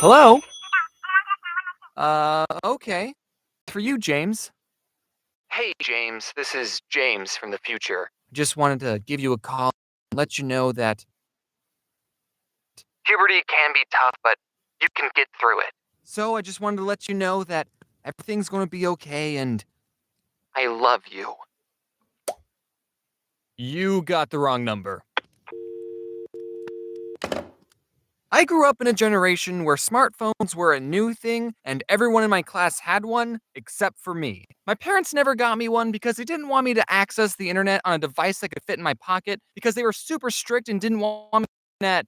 Hello? Okay. For you, James. Hey, James, this is James from the future. Just wanted to give you a call and let you know that. Puberty can be tough, but you can get through it. So, I just wanted to let you know that everything's gonna be okay and. I love you. You got the wrong number. I grew up in a generation where smartphones were a new thing and everyone in my class had one, except for me. My parents never got me one because they didn't want me to access the internet on a device that could fit in my pocket because they were super strict and didn't want me at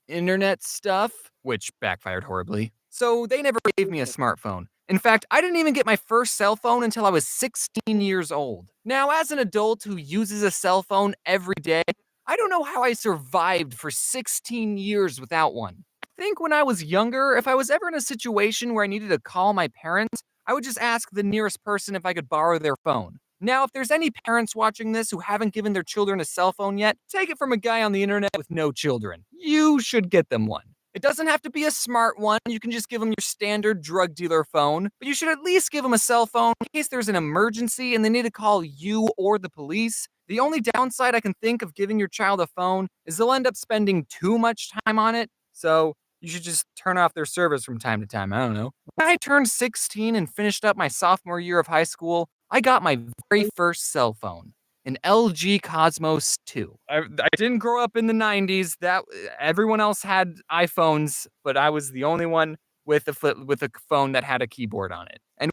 internet stuff, which backfired horribly. So they never gave me a smartphone. In fact, I didn't even get my first cell phone until I was 16 years old. Now, as an adult who uses a cell phone every day, I don't know how I survived for 16 years without one. I think when I was younger, if I was ever in a situation where I needed to call my parents, I would just ask the nearest person if I could borrow their phone. Now, if there's any parents watching this who haven't given their children a cell phone yet, take it from a guy on the internet with no children. You should get them one. It doesn't have to be a smart one. You can just give them your standard drug dealer phone, but you should at least give them a cell phone in case there's an emergency and they need to call you or the police. The only downside I can think of giving your child a phone is they'll end up spending too much time on it, so you should just turn off their service from time to time. I don't know. When I turned 16 and finished up my sophomore year of high school, I got my very first cell phone, an LG Cosmos 2. I didn't grow up in the 90s. That everyone else had iPhones, but I was the only one with a phone that had a keyboard on it. And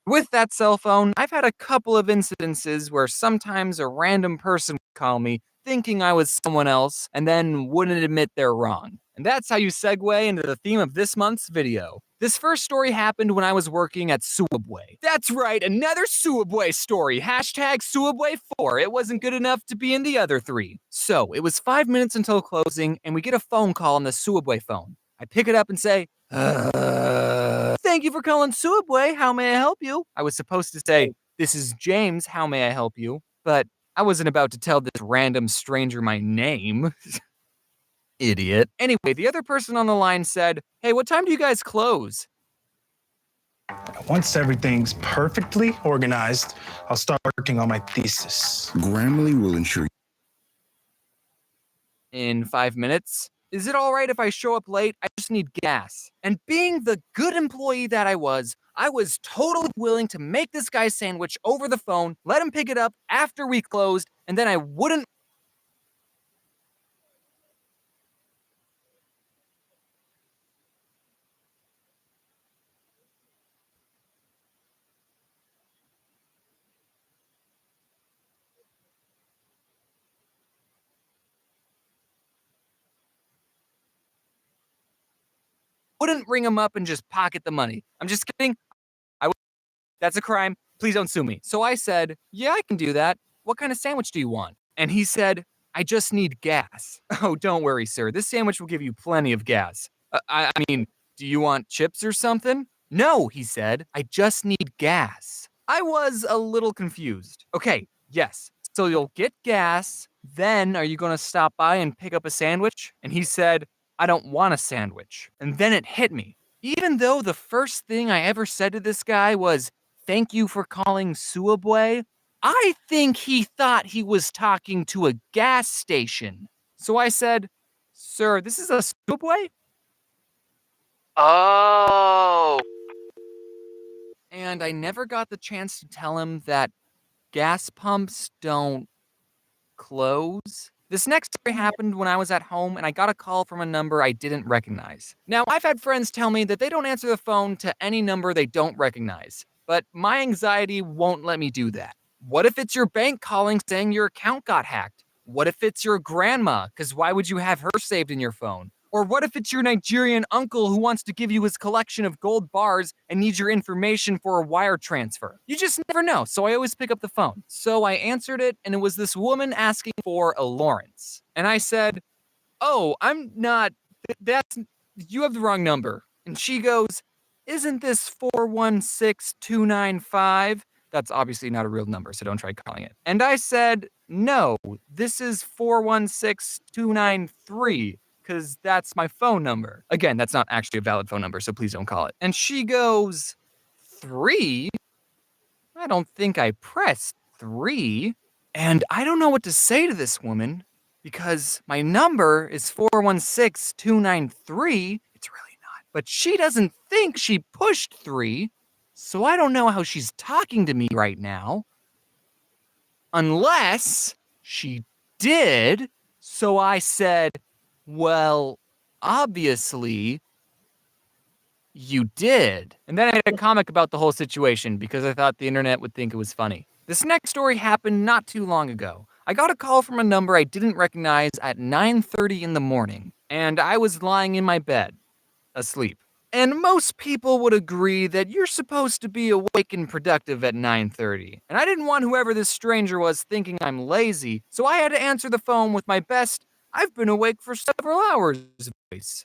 with that cell phone, I've had a couple of incidences where sometimes a random person would call me thinking I was someone else and then wouldn't admit they're wrong. And that's how you segue into the theme of this month's video. This first story happened when I was working at Subway. That's right, another Subway story. Hashtag Subway4. It wasn't good enough to be in the other three. So, it was 5 minutes until closing, and we get a phone call on the Subway phone. I pick it up and say, thank you for calling Subway. How may I help you? I was supposed to say, this is James. How may I help you? But I wasn't about to tell this random stranger my name. Idiot. Anyway, the other person on the line said, hey, what time do you guys close? Once everything's perfectly organized, I'll start working on my thesis. Grammarly will ensure. In 5 minutes. Is it alright if I show up late? I just need gas. And being the good employee that I was totally willing to make this guy sandwich over the phone, let him pick it up after we closed, and then I wouldn't ring him up and just pocket the money. I'm just kidding. That's a crime. Please don't sue me. So I said, yeah, I can do that. What kind of sandwich do you want? And he said, I just need gas. Oh, don't worry, sir. This sandwich will give you plenty of gas. I mean, do you want chips or something? No, he said. I just need gas. I was a little confused. Okay, yes. So you'll get gas. Then are you going to stop by and pick up a sandwich? And he said, I don't want a sandwich. And then it hit me. Even though the first thing I ever said to this guy was, thank you for calling Subway, I think he thought he was talking to a gas station. So I said, sir, this is a Subway? Oh. And I never got the chance to tell him that gas pumps don't close. This next story happened when I was at home and I got a call from a number I didn't recognize. Now, I've had friends tell me that they don't answer the phone to any number they don't recognize, but my anxiety won't let me do that. What if it's your bank calling saying your account got hacked? What if it's your grandma? Because why would you have her saved in your phone? Or what if it's your Nigerian uncle who wants to give you his collection of gold bars and needs your information for a wire transfer? You just never know, so I always pick up the phone. So I answered it, and it was this woman asking for a Lawrence. And I said, "Oh, I'm not, that's, you have the wrong number." And she goes, "Isn't this 416295?" That's obviously not a real number, so don't try calling it. And I said, "No, this is 416293, because that's my phone number." Again, that's not actually a valid phone number, so please don't call it. And she goes, "Three? I don't think I pressed three." And I don't know what to say to this woman because my number is 416293. It's really not. But she doesn't think she pushed three, so I don't know how she's talking to me right now. Unless she did. So I said, "Well, obviously, you did." And then I had a comic about the whole situation because I thought the internet would think it was funny. This next story happened not too long ago. I got a call from a number I didn't recognize at 9:30 in the morning, and I was lying in my bed, asleep. And most people would agree that you're supposed to be awake and productive at 9:30. And I didn't want whoever this stranger was thinking I'm lazy, so I had to answer the phone with my best "I've been awake for several hours" voice.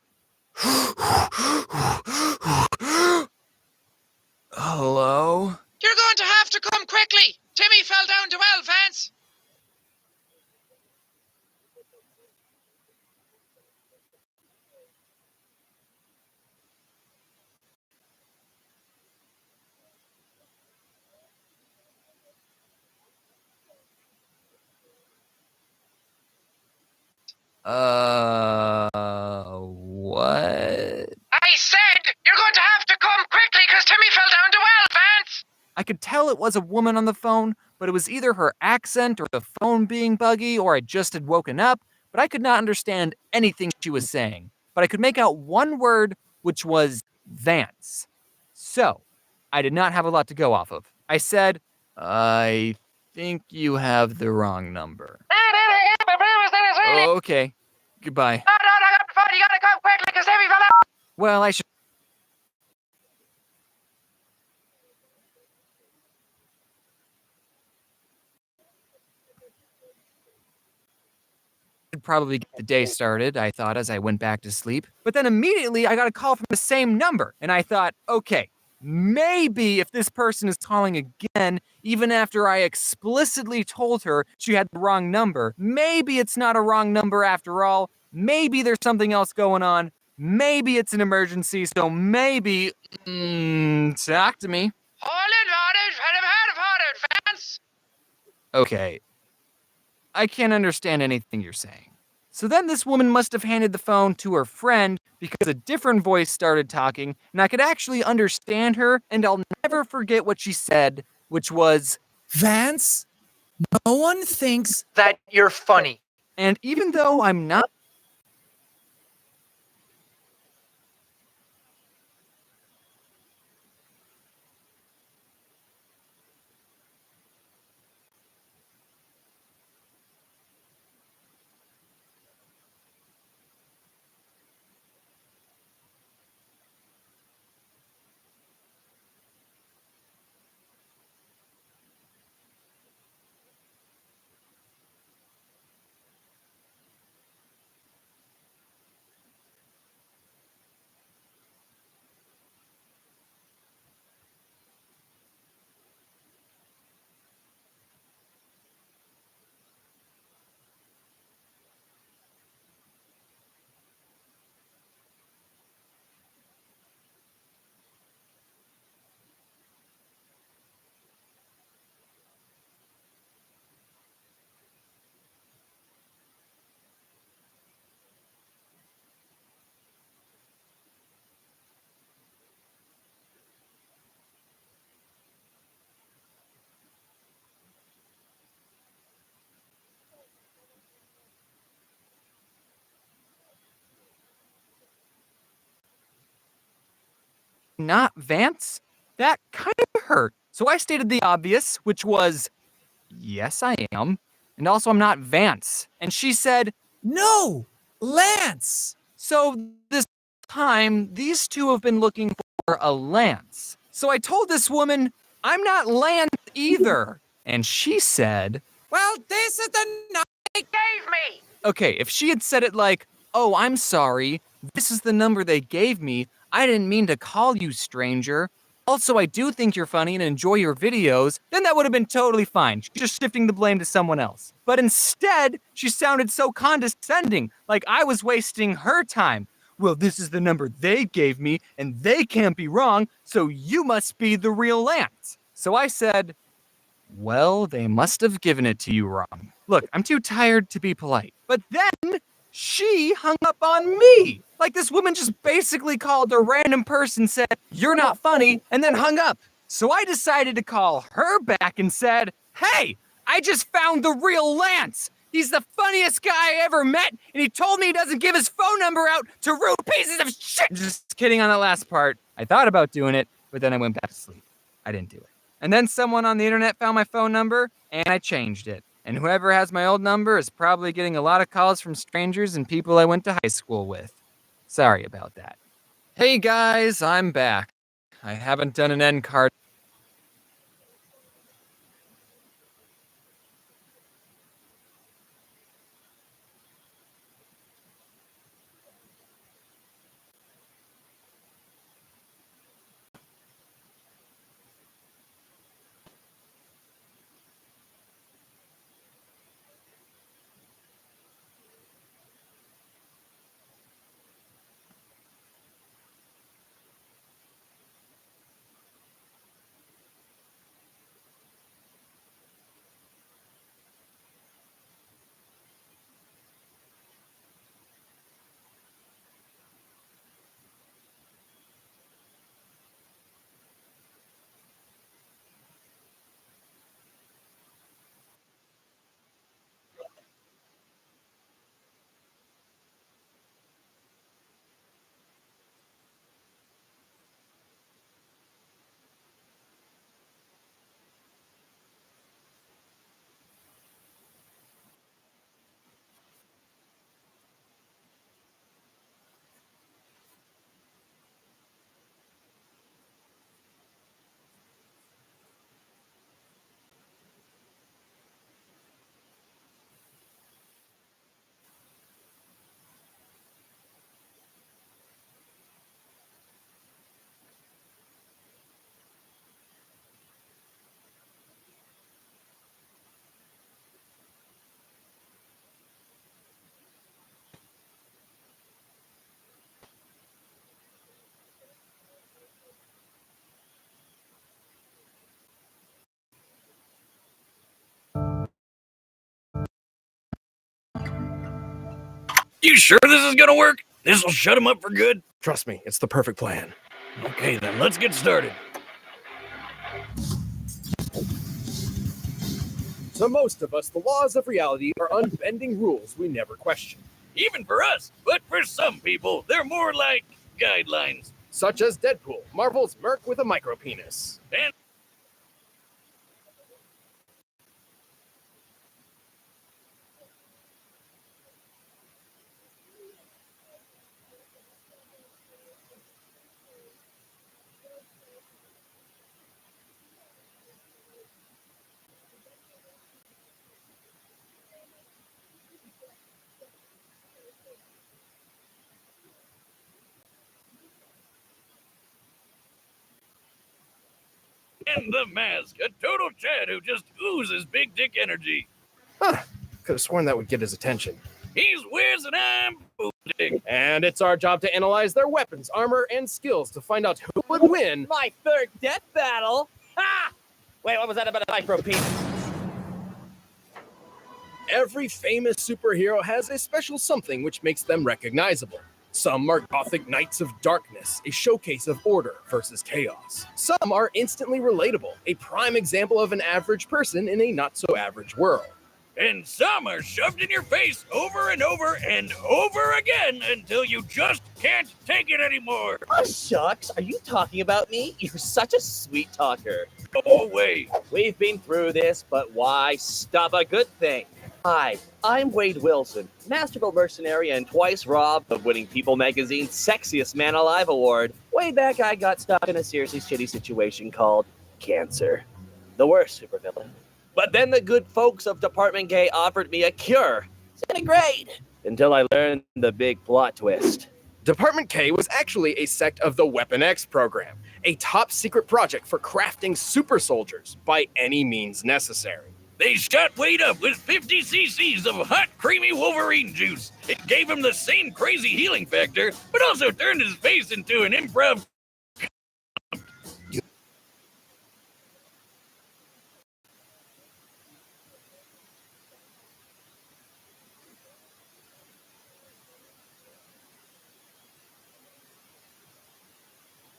Hello? You're going to have to come quickly. Timmy fell down the well, Vance. What? I said you're going to have to come quickly because Timmy fell down the well, Vance. I could tell it was a woman on the phone, but it was either her accent or the phone being buggy or I just had woken up, but I could not understand anything she was saying. But I could make out one word, which was Vance. So, I did not have a lot to go off of. I said, "I think you have the wrong number." Okay, goodbye. No, I got the phone. You gotta come quickly because Timmy fell down. Well, I should probably get the day started, I thought as I went back to sleep. But then immediately I got a call from the same number, and I thought, okay, maybe if this person is calling again, even after I explicitly told her she had the wrong number, maybe it's not a wrong number after all. Maybe there's something else going on. Maybe it's an emergency, so maybe, talk to me. Vance. Okay, I can't understand anything you're saying. So then this woman must have handed the phone to her friend because a different voice started talking, and I could actually understand her, and I'll never forget what she said, which was, Vance, no one thinks That you're funny. and even though I'm not Vance, that kind of hurt. So I stated the obvious, which was, yes, I am. And also, I'm not Vance. And she said, No, Lance. so this time, these two have been looking for a Lance. So I told this woman, I'm not Lance either. And she said, Well, this is the night. Gave me. okay, if she had said it like, oh, I'm sorry, this is the number they gave me, I didn't mean to call you, stranger. Also, I do think you're funny and enjoy your videos, then that would have been totally fine. She's just shifting the blame to someone else. But instead, she sounded so condescending, like I was wasting her time. Well, this is the number they gave me, and they can't be wrong, so you must be the real Lance. So I said, well, they must have given it to you wrong. Look, I'm too tired to be polite. But then she hung up on me. Like this woman just basically called a random person, said, you're not funny, and then hung up. So I decided to call her back and said, hey, I just found the real Lance. He's the funniest guy I ever met, and he told me he doesn't give his phone number out to rude pieces of shit. Just kidding on that last part. I thought about doing it, but then I went back to sleep. I didn't do it. And then someone on the internet found my phone number, and I changed it. And whoever has my old number is probably getting a lot of calls from strangers and people I went to high school with. Sorry about that. Hey guys, I'm back. I haven't done an end card. You sure this is gonna work? This'll shut him up for good? Trust me, it's the perfect plan. Okay then, let's get started. To most of us, the laws of reality are unbending rules we never question. Even for us, but for some people, they're more like guidelines. Such as Deadpool, Marvel's Merc with a micropenis. And the mask, a total Chad who just oozes big dick energy. Huh, could have sworn that would get his attention. He's Wiz and I'm Boomstick. And it's our job to analyze their weapons, armor, and skills to find out who would win. My third death battle? Ha! Wait, what was that about a micropenis? Every famous superhero has a special something which makes them recognizable. Some are gothic knights of darkness, a showcase of order versus chaos. Some are instantly relatable, a prime example of an average person in a not-so-average world. and some are shoved in your face over and over and over again until you just can't take it anymore. Oh, shucks. Are you talking about me? You're such a sweet talker. Go away. We've been through this, but why stop a good thing? Hi, I'm Wade Wilson, masterful mercenary and twice robbed of winning People Magazine's Sexiest Man Alive award. Way back, I got stuck in a seriously shitty situation called cancer. The worst supervillain. But then the good folks of Department K offered me a cure. Centigrade! Until I learned the big plot twist. Department K was actually a sect of the Weapon X program, a top secret project for crafting super soldiers by any means necessary. They shot Wade up with 50 cc's of hot, creamy Wolverine juice. It gave him the same crazy healing factor, but also turned his face into an improv.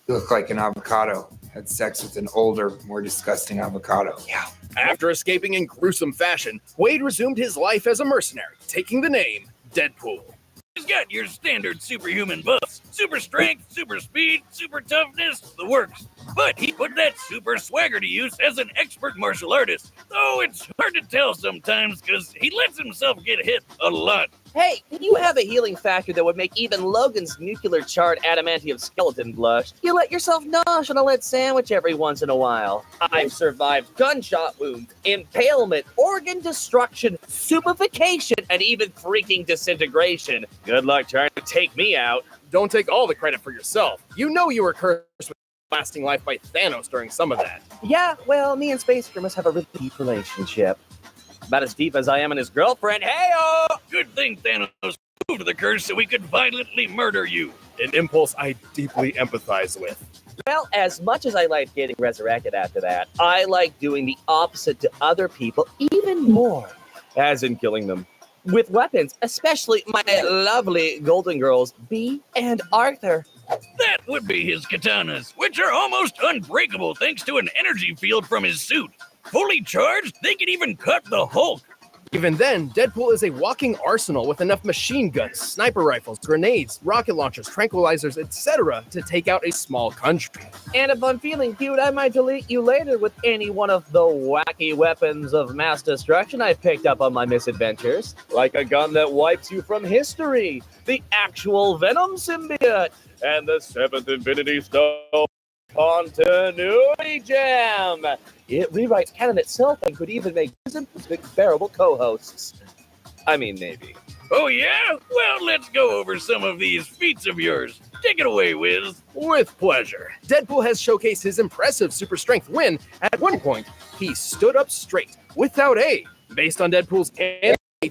You look like an avocado. Had sex with an older, more disgusting avocado. Yeah. After escaping in gruesome fashion, Wade resumed his life as a mercenary, taking the name Deadpool. He's got your standard superhuman buffs. Super strength, super speed, super toughness, the works. But he put that super swagger to use as an expert martial artist. Though it's hard to tell sometimes because he lets himself get hit a lot. Hey, you have a healing factor that would make even Logan's nuclear-charred adamantium skeleton blush. You let yourself nosh on a lead sandwich every once in a while. I've survived gunshot wounds, impalement, organ destruction, stupefaction, and even freaking disintegration. Good luck trying to take me out. Don't take all the credit for yourself. You know you were cursed with lasting life by Thanos during some of that. Yeah, well, me and Space Grimace have a really deep relationship. About as deep as I am and his girlfriend. Hey-oh! Good thing Thanos moved the curse so we could violently murder you. An impulse I deeply empathize with. Well, as much as I like getting resurrected after that, I like doing the opposite to other people even more. As in killing them. With weapons, especially my lovely golden girls, Bee and Arthur. That would be his katanas, which are almost unbreakable thanks to an energy field from his suit. Fully charged, they can even cut the Hulk. Even then, Deadpool is a walking arsenal with enough machine guns, sniper rifles, grenades, rocket launchers, tranquilizers, etc. to take out a small country. And if I'm feeling cute, I might delete you later with any one of the wacky weapons of mass destruction I picked up on my misadventures. Like a gun that wipes you from history, the actual Venom symbiote, and the 7th Infinity Stone Continuity Gem. It rewrites canon itself and could even make bearable co-hosts. I mean, maybe. Oh yeah? Well, let's go over some of these feats of yours. Take it away, Wiz. With pleasure. Deadpool has showcased his impressive super strength when, at one point, he stood up straight, without aid. Based on Deadpool's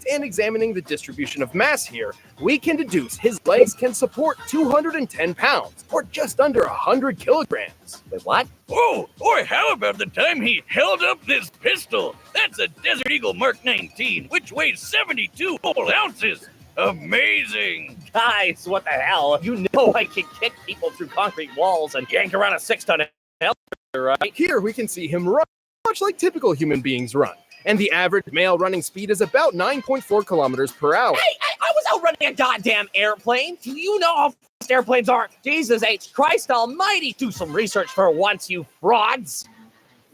and examining the distribution of mass here, we can deduce his legs can support 210 pounds, or just under 100 kilograms. Wait, what? Oh, or how about the time he held up this pistol? That's a Desert Eagle Mark 19, which weighs 72 whole ounces. Amazing! Guys, what the hell? You know I can kick people through concrete walls and yank around a 6-ton elevator, right? Here we can see him run, much like typical human beings run. And the average male running speed is about 9.4 kilometers per hour. Hey, I was outrunning a goddamn airplane. Do you know how fast airplanes are? Jesus H. Christ almighty. Do some research for once, you frauds.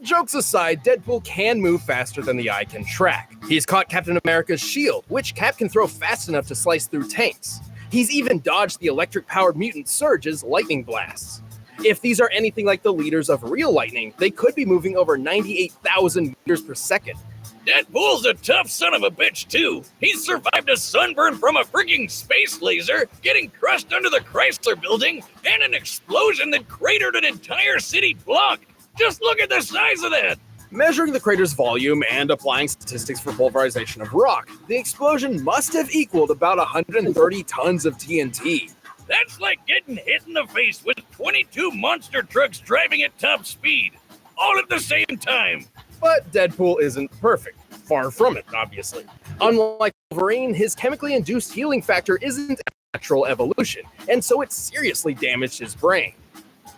Jokes aside, Deadpool can move faster than the eye can track. He's caught Captain America's shield, which Cap can throw fast enough to slice through tanks. He's even dodged the electric-powered mutant Surge's lightning blasts. If these are anything like the leaders of real lightning, they could be moving over 98,000 meters per second. Deadpool's a tough son of a bitch, too. He's survived a sunburn from a freaking space laser, getting crushed under the Chrysler building, and an explosion that cratered an entire city block. Just look at the size of that. Measuring the crater's volume and applying statistics for pulverization of rock, the explosion must have equaled about 130 tons of TNT. That's like getting hit in the face with 22 monster trucks driving at top speed, all at the same time. But Deadpool isn't perfect. Far from it, obviously. Unlike Wolverine, his chemically induced healing factor isn't a natural evolution, and so it seriously damaged his brain.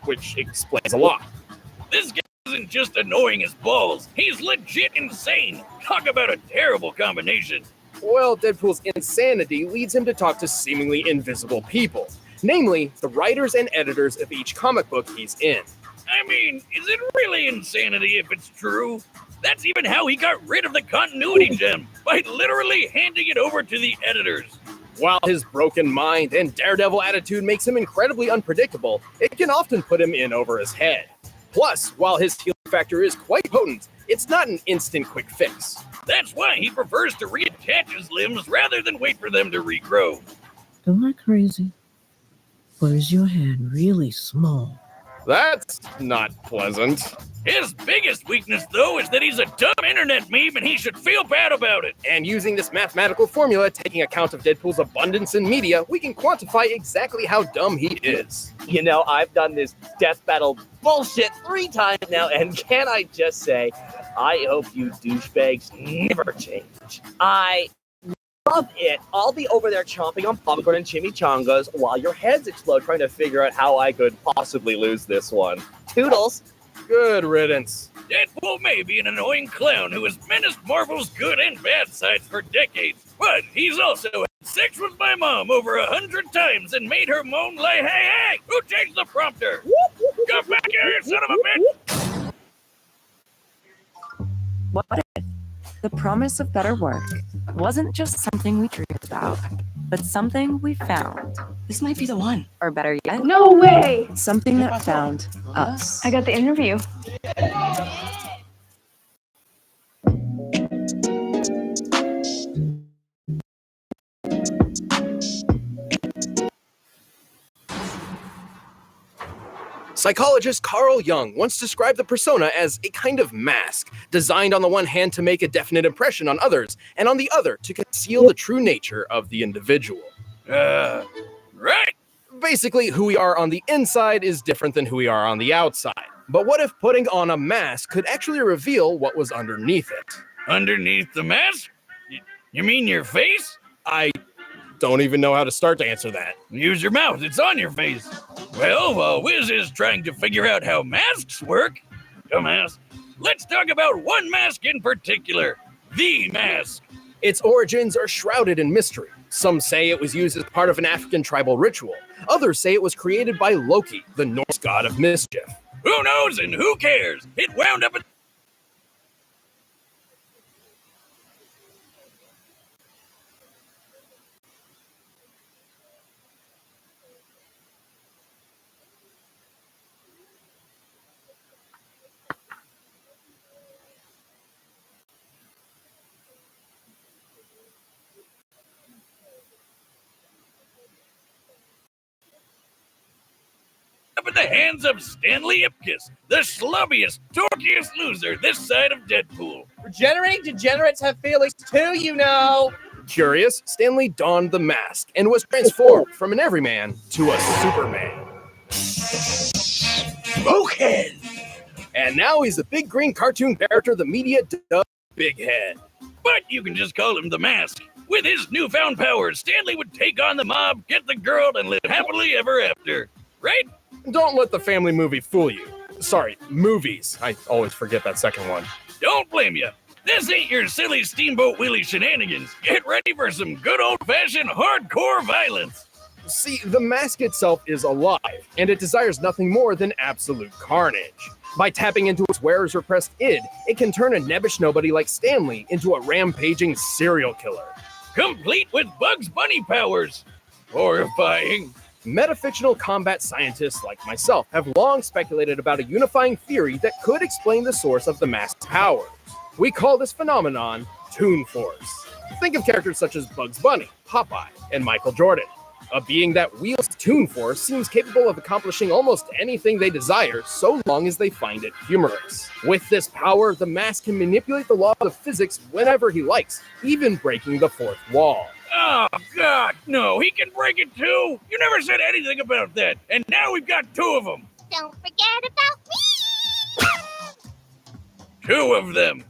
Which explains a lot. This guy's isn't just annoying as balls. He's legit insane. Talk about a terrible combination. Well, Deadpool's insanity leads him to talk to seemingly invisible people, namely the writers and editors of each comic book he's in. I mean, is it really insanity if it's true? That's even how he got rid of the continuity gem, by literally handing it over to the editors. While his broken mind and daredevil attitude makes him incredibly unpredictable, it can often put him in over his head. Plus, while his healing factor is quite potent, it's not an instant quick fix. That's why he prefers to reattach his limbs rather than wait for them to regrow. Am I crazy? Or is your hand really small? That's not pleasant. His biggest weakness, though, is that he's a dumb internet meme and he should feel bad about it. And using this mathematical formula, taking account of Deadpool's abundance in media, we can quantify exactly how dumb he is. You know, I've done this death battle bullshit 3 times now, and can I just say, I hope you douchebags never change. I love it. I'll be over there chomping on popcorn and chimichangas while your heads explode trying to figure out how I could possibly lose this one. Toodles. Good riddance. Deadpool may be an annoying clown who has menaced Marvel's good and bad sides for decades, but he's also had sex with my mom over 100 times and made her moan like, hey, who changed the prompter? Come back here, you son of a bitch! What if the promise of better work wasn't just something we dreamed about, but something we found? This might be the one. Or better yet, No way! something that found us. I got the interview. Psychologist Carl Jung once described the persona as a kind of mask, designed on the one hand to make a definite impression on others, and on the other to conceal the true nature of the individual. Right. Basically, who we are on the inside is different than who we are on the outside. But what if putting on a mask could actually reveal what was underneath it? Underneath the mask? You mean your face? I don't even know how to start to answer that. Use your mouth, it's on your face. Well, while Wiz is trying to figure out how masks work, dumbass, let's talk about one mask in particular, the mask. Its origins are shrouded in mystery. Some say it was used as part of an African tribal ritual. Others say it was created by Loki, the Norse god of mischief. Who knows and who cares? It wound up at in the hands of Stanley Ipkiss, the slubbiest, torkiest loser this side of Deadpool. Regenerating degenerates have feelings too, you know. Curious, Stanley donned the mask and was transformed from an everyman to a Superman. Smokehead! And now he's the big green cartoon character the media dubbed Big Head. But you can just call him the Mask. With his newfound powers, Stanley would take on the mob, get the girl, and live happily ever after. Right? Don't let the family movie fool you. Sorry, movies. I always forget that second one. Don't blame you. This ain't your silly Steamboat Willie shenanigans. Get ready for some good old-fashioned hardcore violence. See, the mask itself is alive, and it desires nothing more than absolute carnage. By tapping into its wearer's repressed id, it can turn a nebbish nobody like Stanley into a rampaging serial killer. Complete with Bugs Bunny powers. Horrifying. Metafictional combat scientists like myself have long speculated about a unifying theory that could explain the source of the mask's power. We call this phenomenon Toon Force. Think of characters such as Bugs Bunny, Popeye, and Michael Jordan. A being that wields Toon Force seems capable of accomplishing almost anything they desire so long as they find it humorous. With this power, the mask can manipulate the laws of physics whenever he likes, even breaking the fourth wall. Oh, God, no, he can break it too. You never said anything about that, and now we've got 2 of them. Don't forget about me! 2 of them.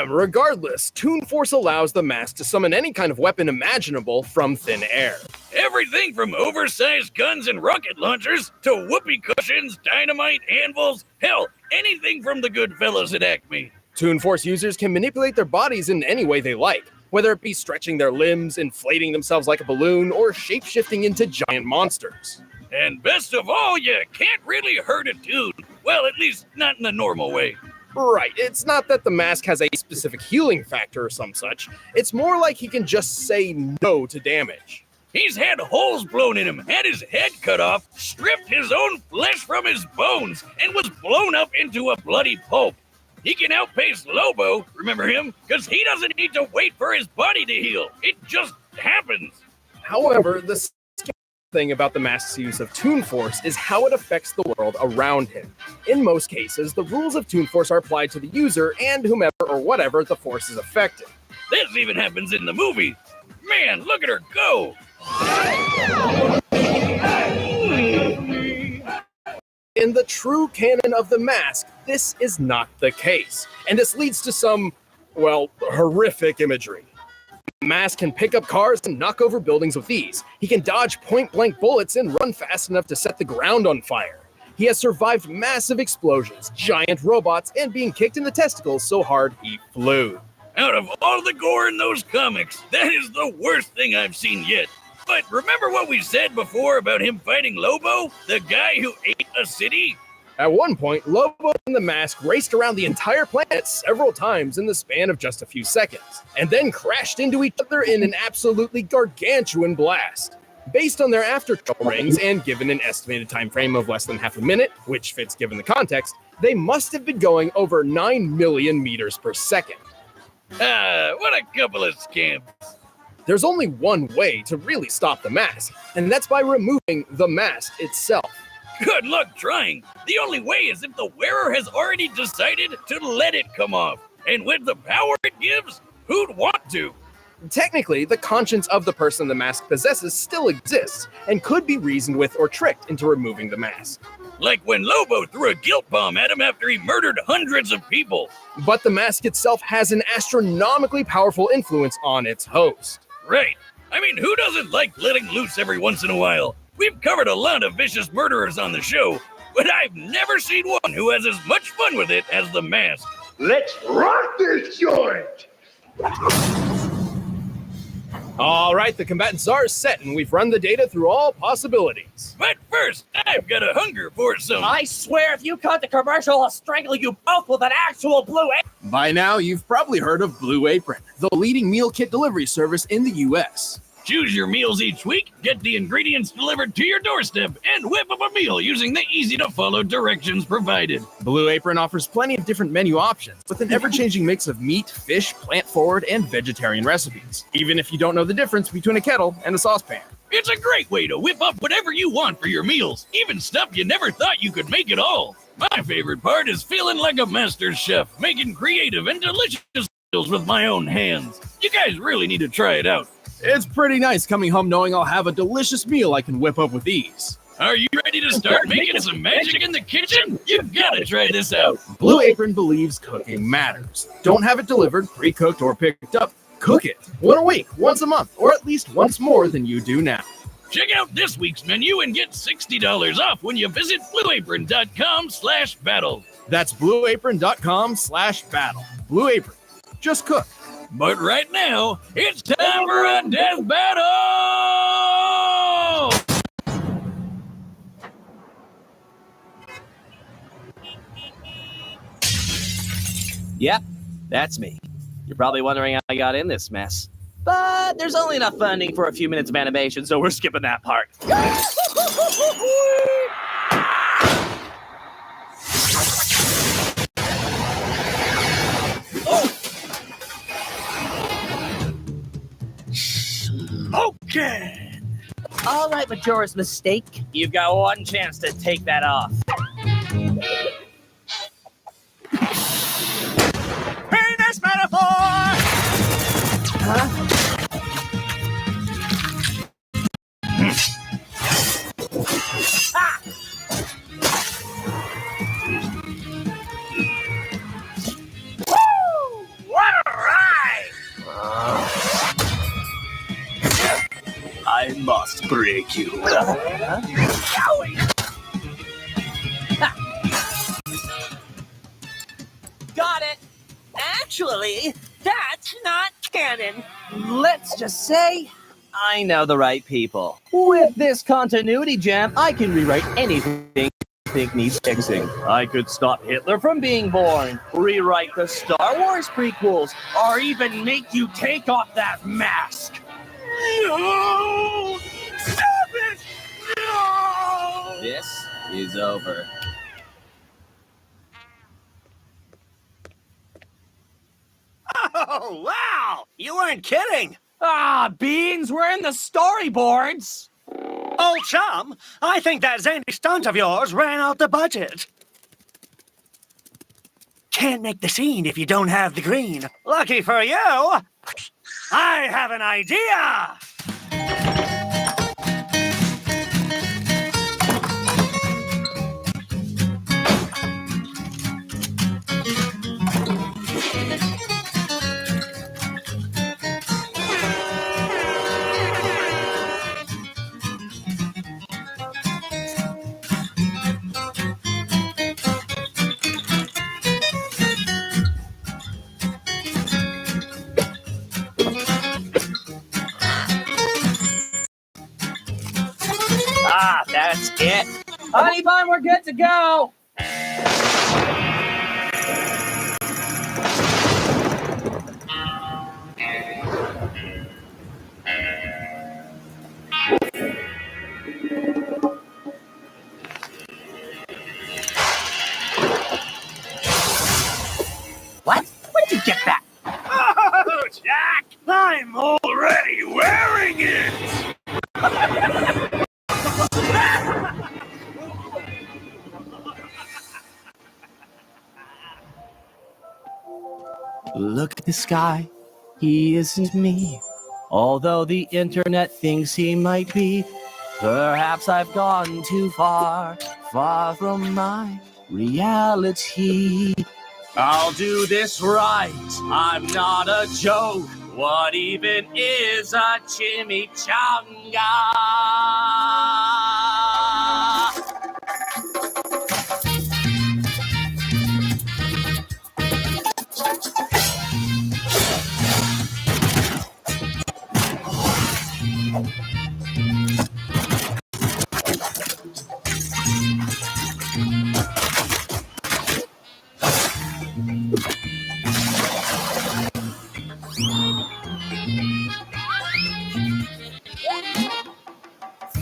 Regardless, Toon Force allows the mask to summon any kind of weapon imaginable from thin air. Everything from oversized guns and rocket launchers to whoopee cushions, dynamite, anvils, hell, anything from the good fellas at Acme. Toon Force users can manipulate their bodies in any way they like, whether it be stretching their limbs, inflating themselves like a balloon, or shape-shifting into giant monsters. And best of all, you can't really hurt a Toon. Well, at least not in the normal way. Right, it's not that the mask has a specific healing factor or some such. It's more like he can just say no to damage. He's had holes blown in him, had his head cut off, stripped his own flesh from his bones, and was blown up into a bloody pulp. He can outpace Lobo, remember him? Because he doesn't need to wait for his body to heal. It just happens. However, the scary thing about the mask's use of Toon Force is how it affects the world around him. In most cases, the rules of Toon Force are applied to the user and whomever or whatever the Force is affecting. This even happens in the movie. Man, look at her go. In the true canon of the mask, this is not the case. And this leads to some, well, horrific imagery. The mask can pick up cars and knock over buildings with ease. He can dodge point-blank bullets and run fast enough to set the ground on fire. He has survived massive explosions, giant robots, and being kicked in the testicles so hard he flew. Out of all the gore in those comics, that is the worst thing I've seen yet. But remember what we said before about him fighting Lobo, the guy who ate a city? At one point, Lobo and the mask raced around the entire planet several times in the span of just a few seconds, and then crashed into each other in an absolutely gargantuan blast. Based on their aftershock rings and given an estimated time frame of less than half a minute, which fits given the context, they must have been going over 9 million meters per second. What a couple of scamps. There's only one way to really stop the mask, and that's by removing the mask itself. Good luck trying. The only way is if the wearer has already decided to let it come off. And with the power it gives, who'd want to? Technically, the conscience of the person the mask possesses still exists, and could be reasoned with or tricked into removing the mask. Like when Lobo threw a guilt bomb at him after he murdered hundreds of people. But the mask itself has an astronomically powerful influence on its host. Right. I mean, who doesn't like letting loose every once in a while? We've covered a lot of vicious murderers on the show, but I've never seen one who has as much fun with it as the mask. Let's rock this joint! All right, the combatants are set, and we've run the data through all possibilities. But first, I've got a hunger for some... I swear, if you cut the commercial, I'll strangle you both with an actual blue apron. By now, you've probably heard of Blue Apron, the leading meal kit delivery service in the U.S. Choose your meals each week, get the ingredients delivered to your doorstep, and whip up a meal using the easy-to-follow directions provided. Blue Apron offers plenty of different menu options with an ever-changing mix of meat, fish, plant-forward, and vegetarian recipes, even if you don't know the difference between a kettle and a saucepan. It's a great way to whip up whatever you want for your meals, even stuff you never thought you could make at all. My favorite part is feeling like a master chef, making creative and delicious meals with my own hands. You guys really need to try it out. It's pretty nice coming home knowing I'll have a delicious meal I can whip up with ease. Are you ready to start making some magic in the kitchen? You've got to try this out. Blue Apron believes cooking matters. Don't have it delivered, pre-cooked, or picked up. Cook it. One a week, once a month, or at least once more than you do now. Check out this week's menu and get $60 off when you visit blueapron.com/battle. That's blueapron.com/battle. Blue Apron. Just cook. But right now, it's time for a death battle! Yep, that's me. You're probably wondering how I got in this mess. But there's only enough funding for a few minutes of animation, so we're skipping that part. Okay. All right, Majora's Mistake. You've got one chance to take that off. Penis metaphor! Huh? Ah! Woo! What a ride! I I must break you. Got it. Actually, that's not canon. Let's just say I know the right people. With this continuity jam, I can rewrite anything I think needs fixing. I could stop Hitler from being born, rewrite the Star Wars prequels, or even make you take off that mask. No! Stop it! No! This is over. Oh, wow! You weren't kidding! Ah, Beans, we're in the storyboards! Old chum, I think that zany stunt of yours ran out the budget. Can't make the scene if you don't have the green. Lucky for you, I have an idea! Ah, that's it. Honey bun, we're good to go. What? Where'd you get that? Oh, Jack! I'm already wearing it! Look at the sky. He isn't me. Although the internet thinks he might be. Perhaps I've gone too far, far from my reality. I'll do this right. I'm not a joke. What even is a chimichanga?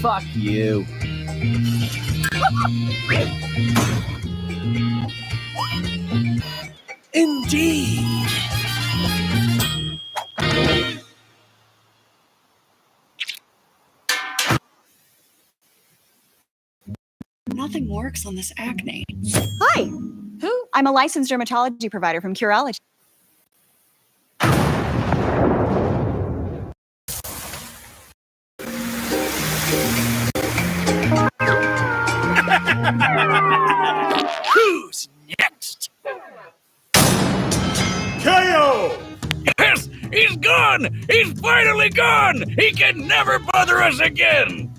Fuck you. Indeed. Nothing works on this acne. Hi. Who? I'm a licensed dermatology provider from Curology. Who's next? KO! Yes! He's gone! He's finally gone! He can never bother us again!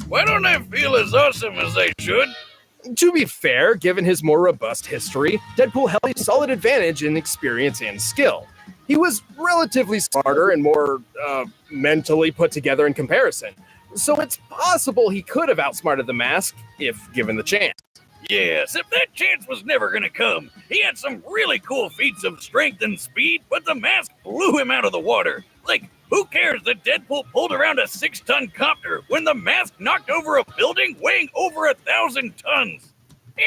Why don't I feel as awesome as I should? To be fair, given his more robust history, Deadpool held a solid advantage in experience and skill. He was relatively smarter and more mentally put together in comparison. So it's possible he could have outsmarted the Mask if given the chance. Yes, if that chance was never gonna come. He had some really cool feats of strength and speed, but the Mask blew him out of the water. Like, who cares that Deadpool pulled around a 6-ton copter when the Mask knocked over a building weighing over 1,000 tons?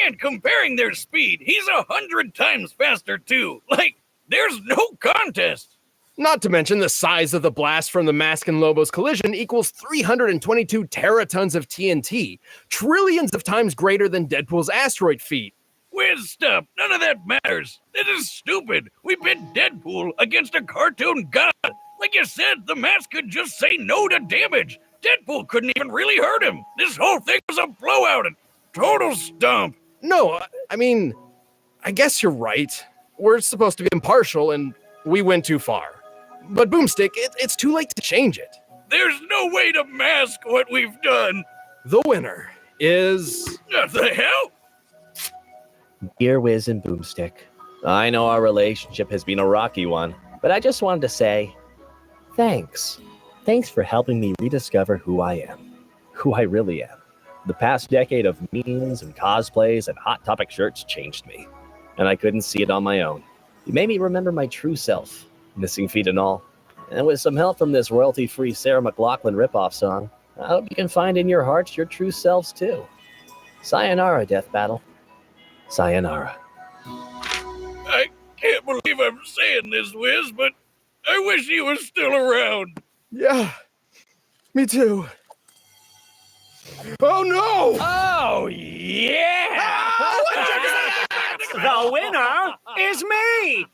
And comparing their speed, he's 100 times faster too. Like, there's no contest. Not to mention the size of the blast from the Mask and Lobo's collision equals 322 teratons of TNT, trillions of times greater than Deadpool's asteroid feat. Whiz stuff, none of that matters. This is stupid. We pit Deadpool against a cartoon god. Like you said, the Mask could just say no to damage. Deadpool couldn't even really hurt him. This whole thing was a blowout, a total stump. No, I mean, I guess you're right. We're supposed to be impartial, and we went too far. But Boomstick, it's too late to change it. There's no way to mask what we've done. The winner is... What the hell? Dear Wiz and Boomstick, I know our relationship has been a rocky one, but I just wanted to say thanks. Thanks for helping me rediscover who I am, who I really am. The past decade of memes and cosplays and Hot Topic shirts changed me, and I couldn't see it on my own. You made me remember my true self, missing feet and all. And with some help from this royalty-free Sarah McLachlan ripoff song, I hope you can find in your hearts your true selves too. Sayonara, Death Battle. Sayonara. I can't believe I'm saying this, Wiz, but I wish he was still around. Yeah, me too. Oh no! Oh, yeah! The winner is me!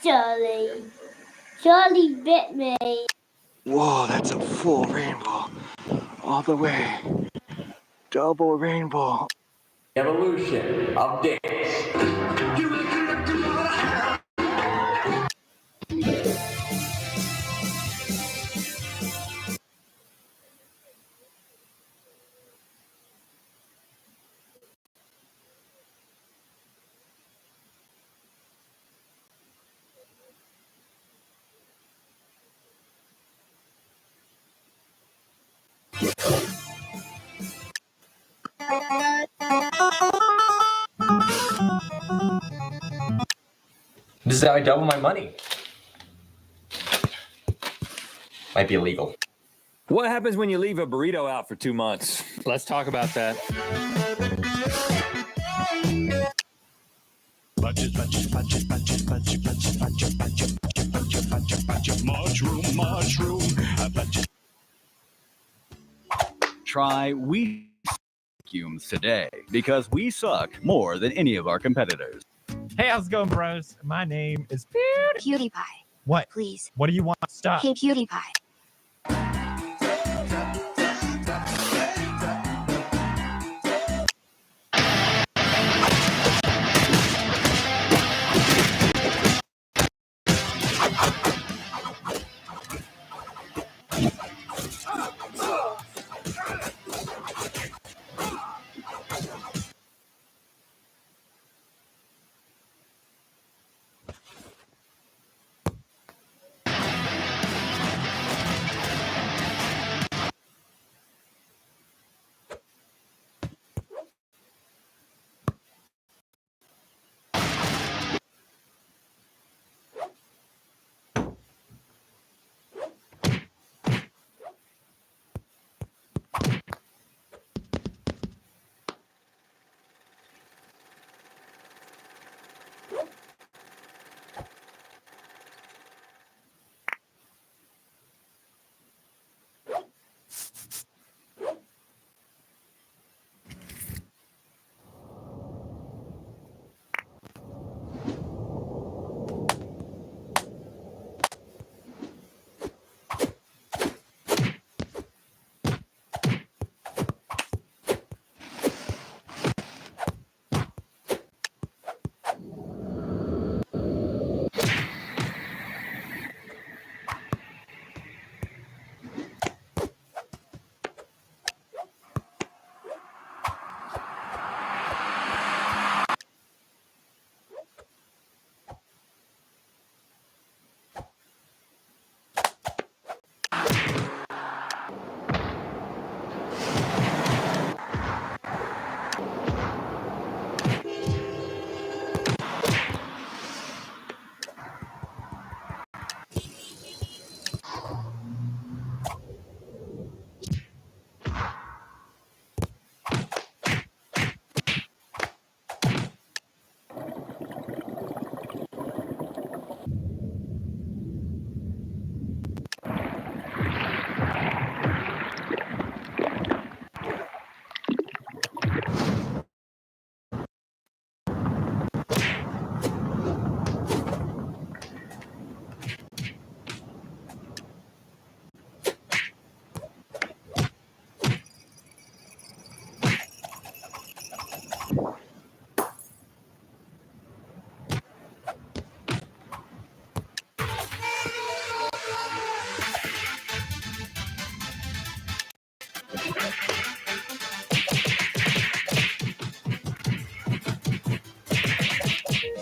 Charlie. Charlie bit me. Whoa, that's a full rainbow. All the way. Double rainbow. Evolution of dance. This is how I double my money. Might be illegal. What happens when you leave a burrito out for 2 months? Let's talk about that. Try We Vacuums today because we suck more than any of our competitors. Hey, how's it going, bros? My name is PewDiePie. What? Please. What do you want? Stop. Hey, PewDiePie.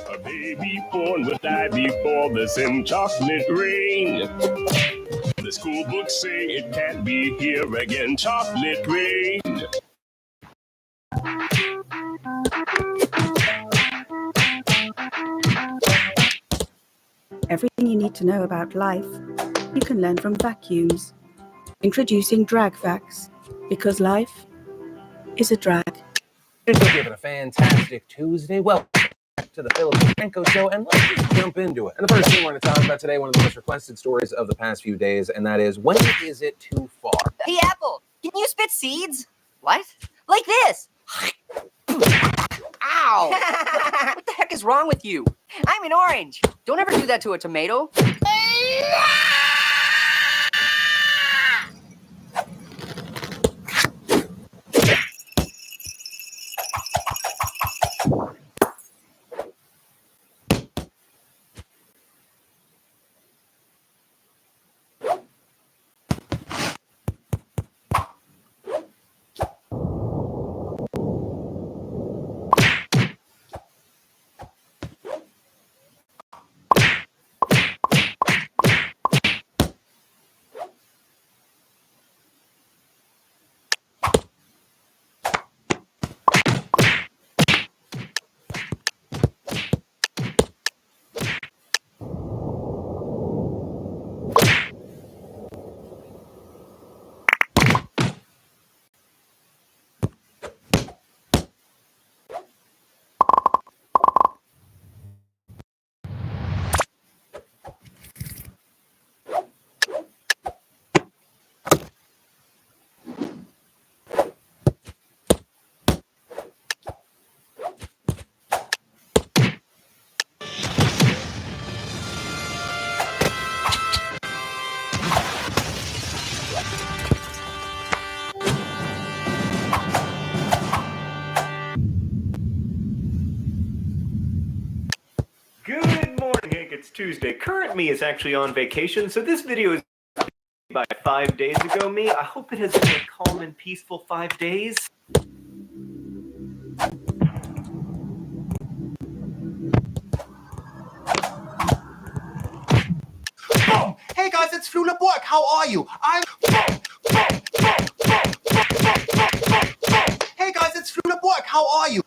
A baby born will die before the same chocolate rain. The school books say it can't be here again, chocolate rain. Everything you need to know about life, you can learn from vacuums. Introducing Drag Vacs, because life is a drag. Hope you're having a fantastic Tuesday. Welcome back to the Philip Franco Show, and let's just jump into it. And the first thing we're going to talk about today, one of the most requested stories of the past few days, and that is, when is it too far? Hey, Apple, can you spit seeds? What? Like this. Ow! What the heck is wrong with you? I'm an orange. Don't ever do that to a tomato. it's Tuesday. Current me is actually on vacation, so this video is by 5 days ago me. I hope it has been a calm and peaceful 5 days. Boom! Hey guys, it's Flula Borg. How are you? Hey guys, it's Flula Borg. How are you?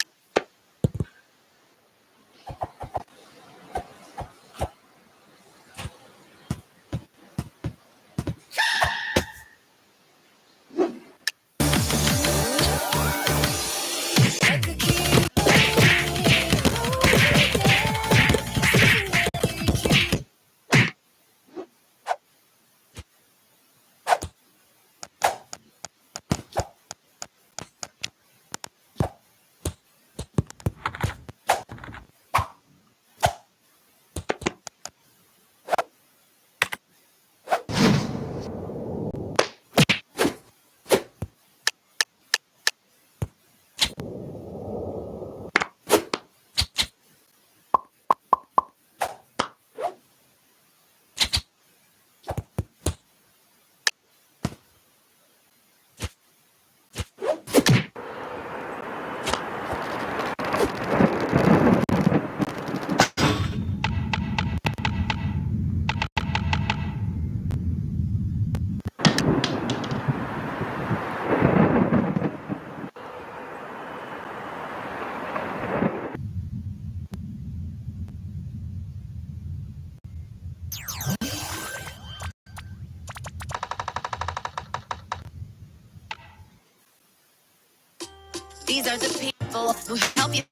These are the people who help you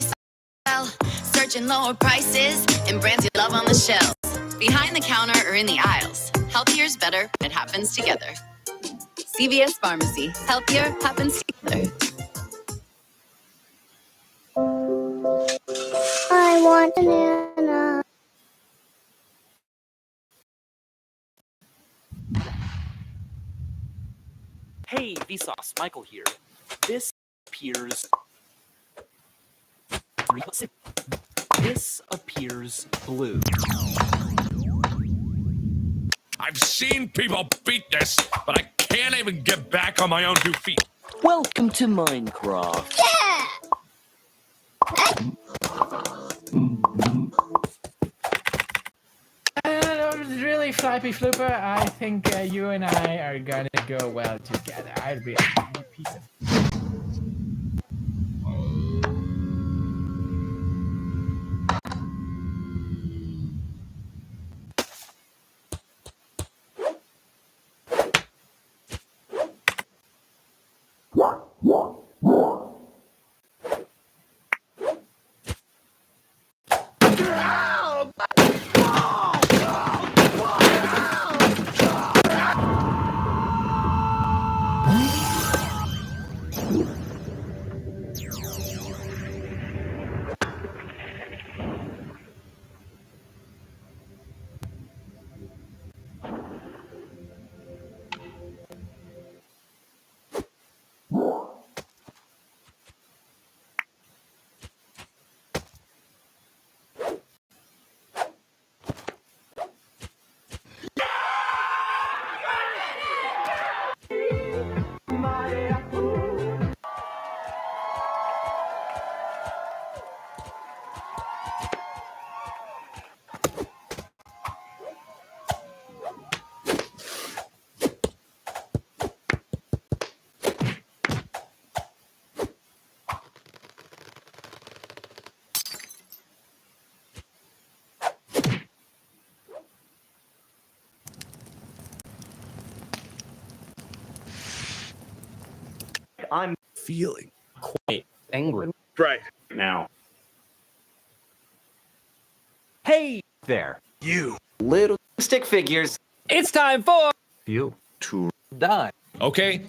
sell, searching lower prices and brands you love on the shelves. Behind the counter or in the aisles. Healthier's better. It happens together. CVS Pharmacy. Healthier happens together. I want a banana. Hey, Vsauce, Michael here. This appears... This appears blue. I've seen people beat this, but I can't even get back on my own 2 feet. Welcome to Minecraft. Yeah! Really, Flappy Flooper, I think you and I are gonna go well together. I'll be a piece of... I'm feeling quite angry right now. Hey there, you little stick figures. It's time for you to die. Okay.